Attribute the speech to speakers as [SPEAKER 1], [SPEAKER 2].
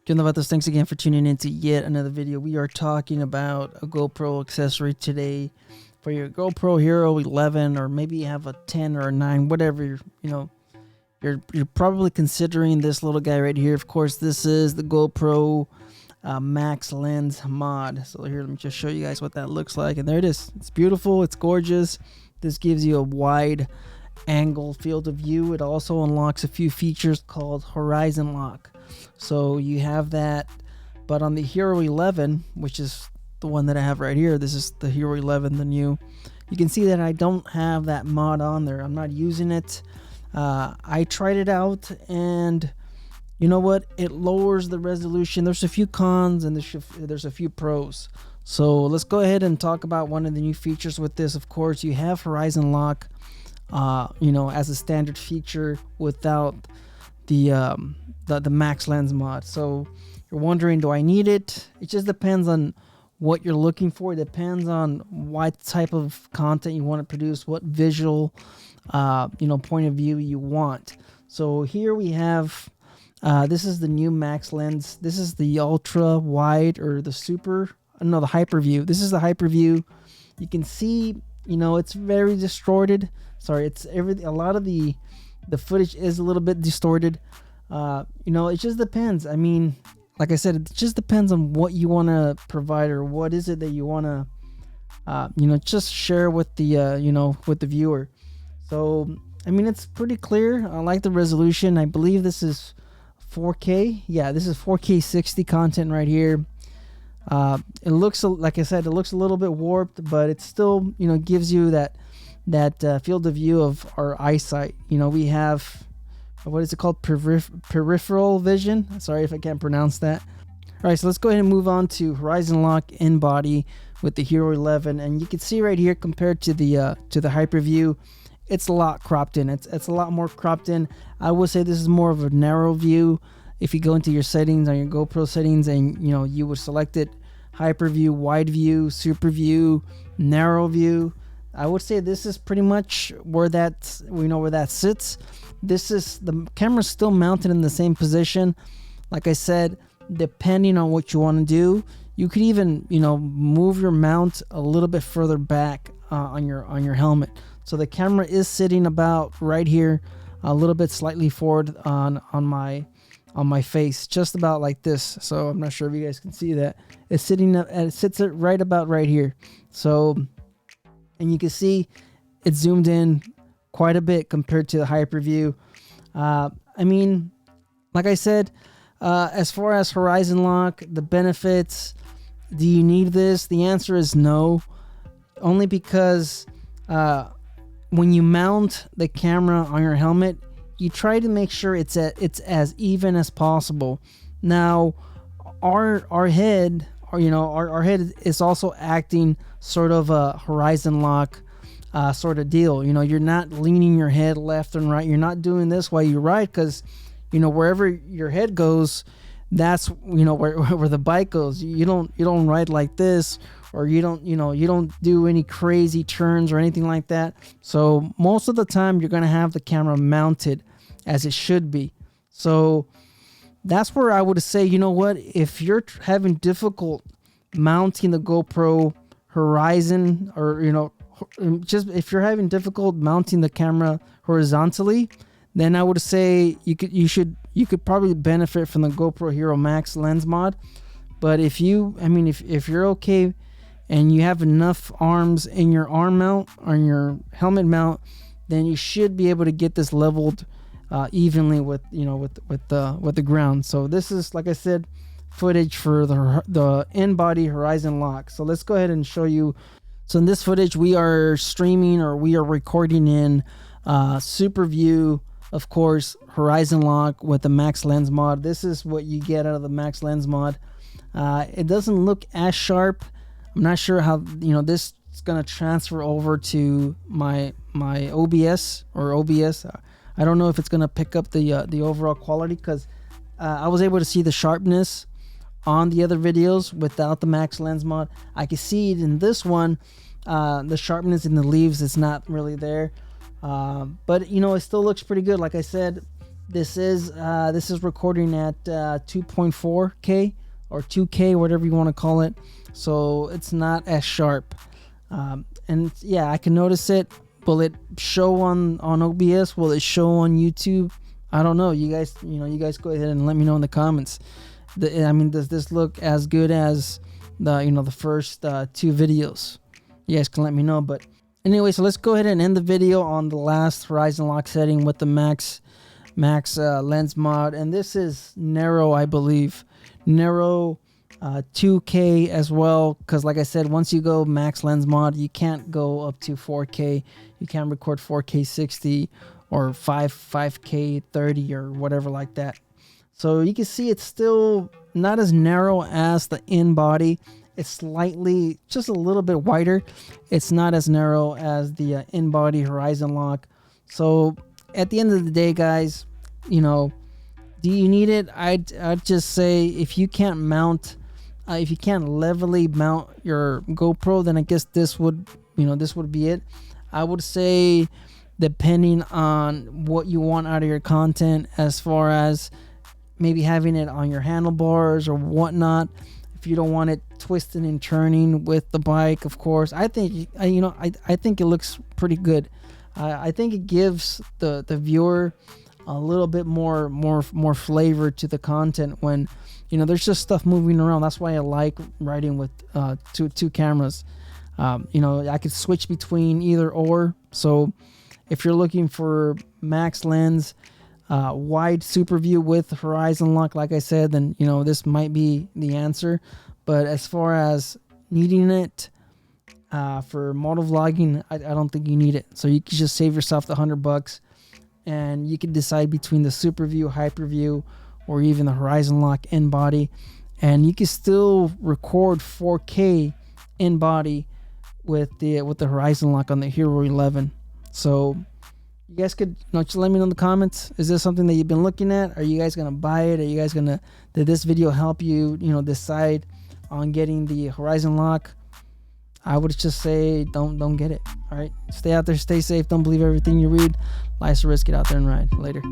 [SPEAKER 1] Good vatos, thanks again for tuning in to yet another video. We are talking about a GoPro accessory today for your GoPro Hero 11, or maybe you have a 10 or a 9, whatever, you're probably considering this little guy right here. Of course, this is the GoPro Max Lens mod. So here, let me just show you guys what that looks like. And there it is. It's beautiful. It's gorgeous. This gives you a wide angle field of view. It also unlocks a few features called horizon lock. So you have that, but on the Hero 11, which is the one that I have right here, this is the Hero 11, the new, you can see that I don't have that mod on there. I'm not using it. I tried it out, and you know what? It lowers the resolution. There's a few cons and there's a few pros. So let's go ahead and talk about one of the new features with this. Of course, you have horizon lock, as a standard feature without the Max Lens mod. So you're wondering, do I need it? It just depends on what you're looking for. It depends on what type of content you want to produce, what visual point of view you want. So here we have this is the new Max Lens. This is the ultra wide, or the the hyper view. This is the hyper view. You can see, it's very distorted. Sorry, a lot of the footage is a little bit distorted. It just depends. I mean, like I said, it just depends on what you want to provide, or what is it that you want to just share with the with the viewer. So I mean, it's pretty clear. I like the resolution. I believe this is 4K. Yeah, this is 4K 60 content right here. It looks, like I said, it looks a little bit warped, but it still gives you that field of view of our eyesight. We have, what is it called? Peripheral vision. Sorry if I can't pronounce that. All right, so let's go ahead and move on to horizon lock in body with the Hero 11, and you can see right here, compared to the hyper view, it's a lot cropped in. It's a lot more cropped in. I would say this is more of a narrow view. If you go into your settings on your GoPro settings, and you would select it, hyper view, wide view, super view, narrow view, I would say this is pretty much where that sits. This is, the camera's still mounted in the same position. Like I said, depending on what you want to do, you could even move your mount a little bit further back on your helmet. So the camera is sitting about right here, a little bit slightly forward on my face, just about like this. So I'm not sure if you guys can see that. It's sitting up, and it sits right about right here. So, and you can see it zoomed in quite a bit compared to the hyper view. I mean, like I said, as far as horizon lock, the benefits, do you need this? The answer is no, only because when you mount the camera on your helmet, you try to make sure it's as even as possible. Now, our head, our head is also acting sort of a horizon lock sort of deal. You're not leaning your head left and right. You're not doing this while you ride, because wherever your head goes, that's where the bike goes. You don't ride like this, or you don't do any crazy turns or anything like that. So most of the time you're gonna have the camera mounted as it should be. So that's where I would say, if you're having difficult mounting the GoPro horizon, or just if you're having difficult mounting the camera horizontally, then I would say you could probably benefit from the GoPro Hero Max Lens mod. But if you're okay and you have enough arms in your arm mount, on your helmet mount, then you should be able to get this leveled evenly with the ground. So this is, like I said, footage for the in-body horizon lock. So let's go ahead and show you. So in this footage, we are streaming, or we are recording in super view, of course, horizon lock with the Max Lens mod. This is what you get out of the Max Lens mod. It doesn't look as sharp. I'm not sure how this is gonna transfer over to my OBS or OBS. I don't know if it's gonna pick up the overall quality, because I was able to see the sharpness on the other videos without the Max Lens mod. I can see it in this one. The sharpness in the leaves is not really there, but it still looks pretty good. Like I said, This is recording at 2.4K or 2K, whatever you want to call it. So it's not as sharp. And yeah, I can notice it. Will it show on OBS? Will it show on YouTube? I don't know. You guys go ahead and let me know in the comments. I mean, does this look as good as the first 2 videos? You guys can let me know. But anyway, so let's go ahead and end the video on the last horizon lock setting with the max lens mod, and this is narrow, I believe, narrow 2K as well, because like I said, once you go max lens mod, you can't go up to 4K. You can't record 4K 60 or 5K 30 or whatever like that. So you can see it's still not as narrow as the in body. It's slightly, just a little bit wider. It's not as narrow as the in body horizon lock. So at the end of the day, guys, do you need it? I'd just say if you can't mount, if you can't levelly mount your GoPro, then I guess this would be it. I would say, depending on what you want out of your content, as far as maybe having it on your handlebars or whatnot, if you don't want it twisting and turning with the bike, of course. I think I think it looks pretty good. I think it gives the viewer a little bit more flavor to the content when there's just stuff moving around. That's why I like riding with two cameras. I could switch between either or. So if you're looking for max lens, wide super view with horizon lock, like I said, then this might be the answer. But as far as needing it for motovlogging, I don't think you need it. So you can just save yourself the $100, and you can decide between the super view, hyper view, or even the horizon lock in body, and you can still record 4K in body with the horizon lock on the Hero 11. So you guys could just let me know in the comments. Is this something that you've been looking at? Are you guys gonna buy it? Are you guys did this video help you decide on getting the horizon lock? I would just say don't get it. All right, stay out there, stay safe, don't believe everything you read. Life's a risk, get out there and ride. Later.